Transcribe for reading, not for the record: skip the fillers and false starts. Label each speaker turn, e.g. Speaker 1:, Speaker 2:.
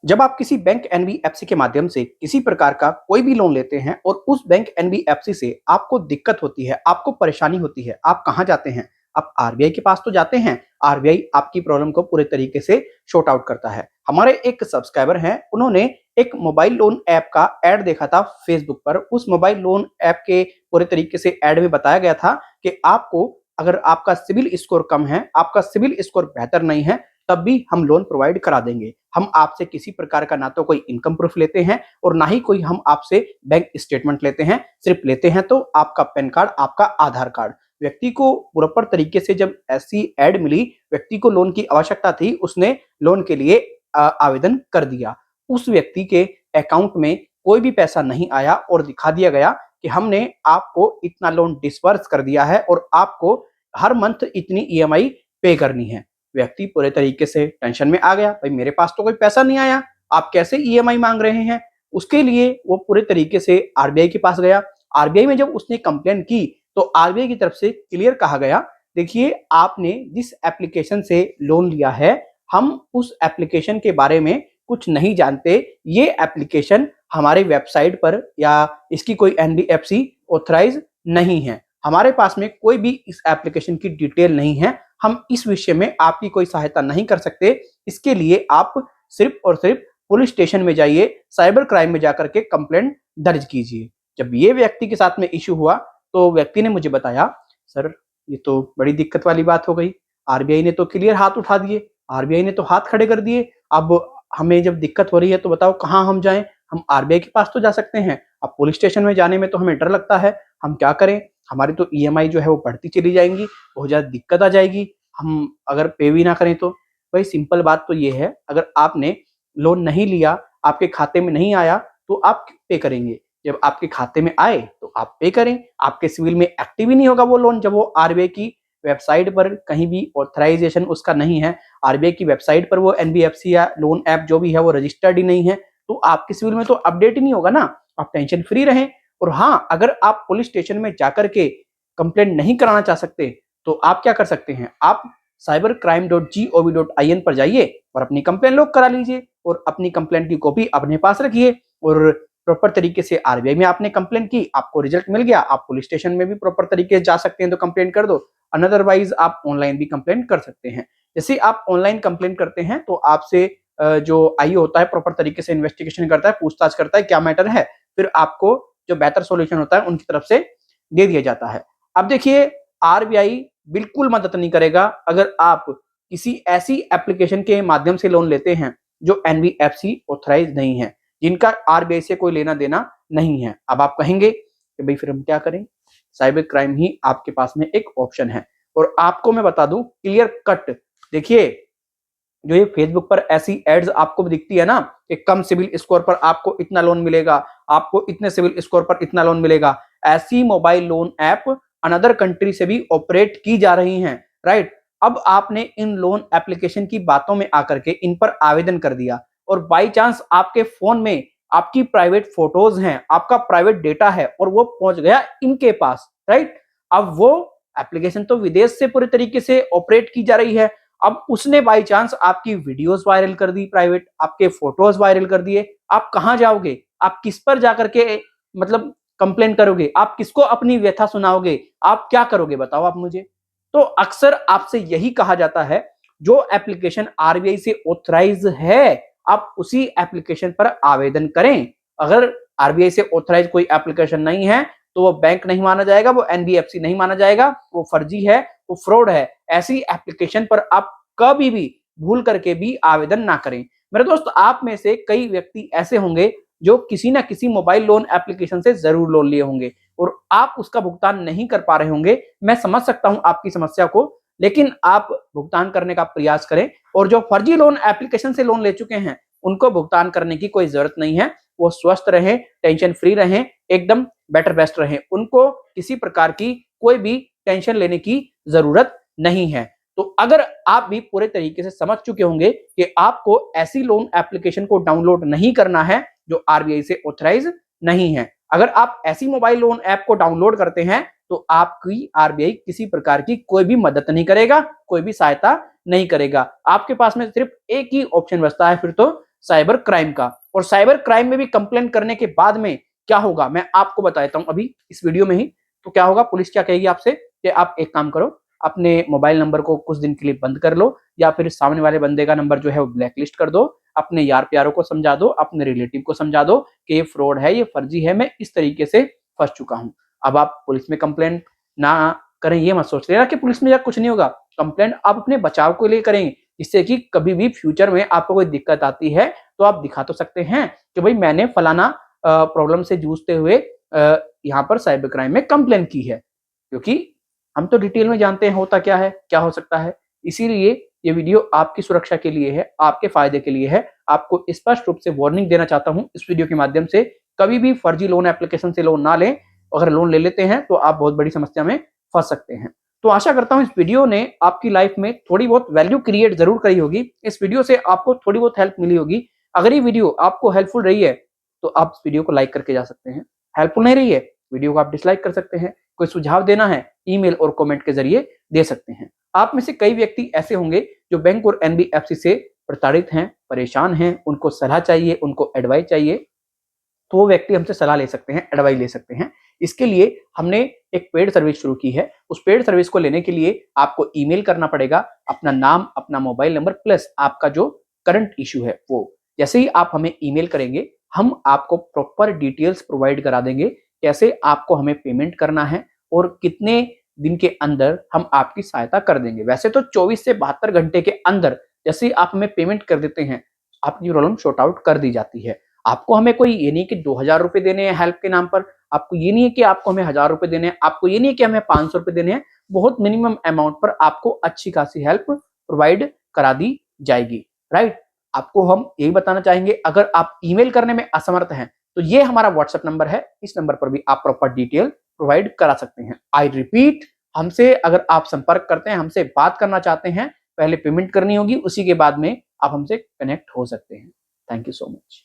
Speaker 1: जब आप किसी बैंक एनबीएफसी के माध्यम से किसी प्रकार का कोई भी लोन लेते हैं और उस बैंक एनबीएफसी से आपको दिक्कत होती है, आपको परेशानी होती है, आप कहाँ जाते हैं? आप आरबीआई के पास तो जाते हैं, आरबीआई आपकी प्रॉब्लम को पूरे तरीके से सॉर्ट आउट करता है। हमारे एक सब्सक्राइबर हैं, उन्होंने एक मोबाइल लोन ऐप का ऐड देखा था फेसबुक पर। उस मोबाइल लोन ऐप के पूरे तरीके से ऐड में बताया गया था कि आपको अगर आपका सिबिल स्कोर कम है, आपका सिबिल स्कोर बेहतर नहीं है, तब भी हम लोन प्रोवाइड करा देंगे। हम आपसे किसी प्रकार का ना तो कोई इनकम प्रूफ लेते हैं और ना ही कोई हम आपसे बैंक स्टेटमेंट लेते हैं। सिर्फ लेते हैं तो आपका पैन कार्ड, आपका आधार कार्ड। व्यक्ति को प्रॉपर तरीके से जब ऐसी ऐड मिली, व्यक्ति को लोन की आवश्यकता थी, उसने लोन के लिए आवेदन कर दिया। उस व्यक्ति के अकाउंट में कोई भी पैसा नहीं आया और दिखा दिया गया कि हमने आपको इतना लोन डिसबर्स कर दिया है और आपको हर मंथ इतनी ईएमआई पे करनी है। व्यक्ति पूरे तरीके से टेंशन में आ गया, भाई मेरे पास तो कोई पैसा नहीं आया, आप कैसे ईएमआई मांग रहे हैं? उसके लिए वो पूरे तरीके से आरबीआई के पास गया। आरबीआई में जब उसने कंप्लेंट की तो आरबीआई की तरफ से क्लियर कहा गया, देखिए आपने जिस एप्लीकेशन से लोन लिया है, हम उस एप्लीकेशन के बारे में कुछ नहीं जानते। ये एप्लीकेशन हमारे वेबसाइट पर या इसकी कोई एनबीएफसी ऑथराइज नहीं है। हमारे पास में कोई भी इस एप्लीकेशन की डिटेल नहीं है। हम इस विषय में आपकी कोई सहायता नहीं कर सकते। इसके लिए आप सिर्फ और सिर्फ पुलिस स्टेशन में जाइए, साइबर क्राइम में जाकर के कंप्लेंट दर्ज कीजिए। जब ये व्यक्ति के साथ में इश्यू हुआ तो व्यक्ति ने मुझे बताया, सर ये तो बड़ी दिक्कत वाली बात हो गई। आरबीआई ने तो क्लियर हाथ उठा दिए, आरबीआई ने तो हाथ खड़े कर दिए। अब हमें जब दिक्कत हो रही है तो बताओ कहाँ हम जाएं? हम आरबीआई के पास तो जा सकते हैं, अब पुलिस स्टेशन में जाने में तो हमें डर लगता है। हम क्या करें? हमारी तो ईएमआई जो है वो बढ़ती चली जाएंगी, बहुत ज्यादा दिक्कत आ जाएगी। हम अगर पे भी ना करें तो? भाई सिंपल बात तो ये है, अगर आपने लोन नहीं लिया, आपके खाते में नहीं आया, तो आप क्यों पे करेंगे? जब आपके खाते में आए तो आप पे करें। आपके सिविल में एक्टिव ही नहीं होगा वो लोन जब वो आरबीआई की वेबसाइट पर कहीं भी ऑथराइजेशन उसका नहीं है, आरबीआई की वेबसाइट पर वो एनबीएफसी या लोन ऐप जो भी है वो रजिस्टर्ड ही नहीं है, तो आपके सिविल में तो अपडेट ही नहीं होगा ना। आप टेंशन फ्री रहें। और हाँ, अगर आप पुलिस स्टेशन में जाकर के कंप्लेंट नहीं कराना चाह सकते तो आप क्या कर सकते हैं? आप cybercrime.gov.in पर जाइए और अपनी कंप्लेंट लॉग करा लीजिए और अपनी कंप्लेंट की कॉपी अपने पास रखिए। और प्रॉपर तरीके से आरबीआई में आपने कंप्लेंट की, आपको रिजल्ट मिल गया, आप पुलिस स्टेशन में भी प्रॉपर तरीके से जा सकते हैं तो कंप्लेंट कर दो। अनदरवाइज आप ऑनलाइन भी कंप्लेंट कर सकते हैं। जैसे आप ऑनलाइन कंप्लेंट करते हैं तो आपसे जो आईओ होता है प्रॉपर तरीके से इन्वेस्टिगेशन करता है, पूछताछ करता है क्या मैटर है, फिर आपको जो बेहतर सॉल्यूशन होता है उनकी तरफ से दे दिया जाता है। अब देखिए, आरबीआई बिल्कुल मदद नहीं करेगा अगर आप किसी ऐसी एप्लीकेशन के माध्यम से लोन लेते हैं जो एनबीएफसी ऑथराइज नहीं है, जिनका आरबीआई से कोई लेना देना नहीं है। अब आप कहेंगे कि भाई फिर हम क्या करें? साइबर क्राइम ही आपके पास में एक ऑप्शन है। और आपको मैं बता दूं क्लियर कट, देखिए जो ये फेसबुक पर ऐसी एड्स आपको दिखती है ना कि कम सिविल स्कोर पर आपको इतना लोन मिलेगा, आपको इतने सिविल स्कोर पर इतना लोन मिलेगा, ऐसी mobile loan app another country से भी ऑपरेट की जा रही हैं, राइट? अब आपने इन लोन एप्लीकेशन की बातों में आकर के इन पर आवेदन कर दिया और बाई चांस आपके फोन में आपकी प्राइवेट फोटोज हैं, आपका प्राइवेट डेटा है और वो पहुंच गया इनके पास, राइट? अब वो एप्लीकेशन तो विदेश से पूरे तरीके से ऑपरेट की जा रही है। अब उसने बाई चांस आपकी वीडियोस वायरल कर दी, प्राइवेट आपके फोटोज वायरल कर दिए, आप कहां जाओगे? आप किस पर जाकर के मतलब कंप्लेंट करोगे? आप किसको अपनी व्यथा सुनाओगे? आप क्या करोगे बताओ आप मुझे? तो अक्सर आपसे यही कहा जाता है, जो एप्लीकेशन आरबीआई से ऑथराइज है आप उसी एप्लीकेशन पर आवेदन करें। अगर आरबीआई से ऑथराइज कोई एप्लीकेशन नहीं है तो वो बैंक नहीं माना जाएगा, वो एनबीएफसी नहीं माना जाएगा, वो फर्जी है, वो फ्रॉड है। ऐसी एप्लीकेशन पर आप कभी भी भूल करके भी आवेदन ना करें। मेरे दोस्त, आप में से कई व्यक्ति ऐसे होंगे जो किसी ना किसी मोबाइल लोन एप्लीकेशन से जरूर लोन लिए होंगे और आप उसका भुगतान नहीं कर पा रहे होंगे। मैं समझ सकता हूं आपकी समस्या को, लेकिन आप भुगतान करने का प्रयास करें। और जो फर्जी लोन एप्लीकेशन से लोन ले चुके हैं उनको भुगतान करने की कोई जरूरत नहीं है। वो स्वस्थ रहें, टेंशन फ्री रहें, एकदम बेटर बेस्ट रहें। उनको किसी प्रकार की कोई भी टेंशन लेने की जरूरत नहीं है। तो अगर आप भी पूरे तरीके से समझ चुके होंगे कि आपको ऐसी लोन एप्लीकेशन को डाउनलोड नहीं करना है जो आरबीआई से ऑथराइज नहीं है। अगर आप ऐसी मोबाइल लोन ऐप को डाउनलोड करते हैं तो आपकी आरबीआई किसी प्रकार की कोई भी मदद नहीं करेगा, कोई भी सहायता नहीं करेगा। आपके पास में सिर्फ एक ही ऑप्शन बचता है फिर तो साइबर क्राइम का। और साइबर क्राइम में भी कंप्लेन करने के बाद में क्या होगा मैं आपको बता देता हूं अभी इस वीडियो में ही। तो क्या होगा, पुलिस क्या कहेगी आपसे कि आप एक काम करो, अपने मोबाइल नंबर को कुछ दिन के लिए बंद कर लो, या फिर सामने वाले बंदे का नंबर जो है वो ब्लैक लिस्ट कर दो, अपने यार प्यारों को समझा दो, अपने रिलेटिव को समझा दो कि ये फ्रॉड है, ये फर्जी है, मैं इस तरीके से फंस चुका हूं। अब आप पुलिस में कंप्लेंट ना करें ये मत सोच लेना कि पुलिस में जाकर कुछ नहीं होगा। कंप्लेंट आप अपने बचाव के लिए करेंगे, जिससे कि कभी भी फ्यूचर में आपको कोई दिक्कत आती है तो आप दिखा तो सकते हैं कि भाई मैंने फलाना प्रॉब्लम से जूझते हुए यहाँ पर साइबर क्राइम में कंप्लेन की है। क्योंकि हम तो डिटेल में जानते हैं होता क्या है, क्या हो सकता है। इसीलिए ये वीडियो आपकी सुरक्षा के लिए है, आपके फायदे के लिए है। आपको स्पष्ट रूप से वार्निंग देना चाहता हूं इस वीडियो के माध्यम से, कभी भी फर्जी लोन एप्लीकेशन से लोन ना लें। अगर लोन ले लेते हैं तो आप बहुत बड़ी समस्या में फंस सकते हैं। तो आशा करता हूं इस वीडियो ने आपकी लाइफ में थोड़ी बहुत वैल्यू क्रिएट जरूर करी होगी। इस वीडियो से आपको थोड़ी बहुत हेल्प मिली होगी। अगर ये वीडियो आपको हेल्पफुल रही है तो आप इस वीडियो को लाइक करके जा सकते हैं। हेल्पफुल नहीं रही है, वीडियो को आप डिसलाइक कर सकते हैं। कोई सुझाव देना है, ईमेल और कमेंट के जरिए दे सकते हैं। आप में से कई व्यक्ति ऐसे होंगे जो बैंक और एनबीएफसी से प्रताड़ित हैं, परेशान हैं, उनको सलाह चाहिए, उनको एडवाइस चाहिए, तो वो व्यक्ति हमसे सलाह ले सकते हैं, एडवाइस ले सकते हैं। इसके लिए हमने एक पेड सर्विस शुरू की है। उस पेड सर्विस को लेने के लिए आपको ईमेल करना पड़ेगा, अपना नाम, अपना मोबाइल नंबर प्लस आपका जो करंट इश्यू है वो। जैसे ही आप हमें ईमेल करेंगे, हम आपको प्रॉपर डिटेल्स प्रोवाइड करा देंगे, कैसे आपको हमें पेमेंट करना है और कितने दिन के अंदर हम आपकी सहायता कर देंगे। वैसे तो 24 से 72 घंटे के अंदर जैसे ही आप हमें पेमेंट कर देते हैं, आपकी प्रॉब्लम सॉर्ट आउट कर दी जाती है। आपको हमें कोई ये नहीं कि 2000 रुपए देने हैं हेल्प के नाम पर, आपको ये नहीं है कि आपको हमें 1000 रुपए देने हैं, आपको ये नहीं है कि हमें 500 रुपए देने हैं। बहुत मिनिमम अमाउंट पर आपको अच्छी खासी हेल्प प्रोवाइड करा दी जाएगी, राइट। आपको हम यही बताना चाहेंगे, अगर आप ईमेल करने में असमर्थ हैं तो ये हमारा व्हाट्सएप नंबर है, इस नंबर पर भी आप प्रॉपर डिटेल प्रोवाइड करा सकते हैं। आई रिपीट, हमसे अगर आप संपर्क करते हैं, हमसे बात करना चाहते हैं, पहले पेमेंट करनी होगी, उसी के बाद में आप हमसे कनेक्ट हो सकते हैं। Thank you so much.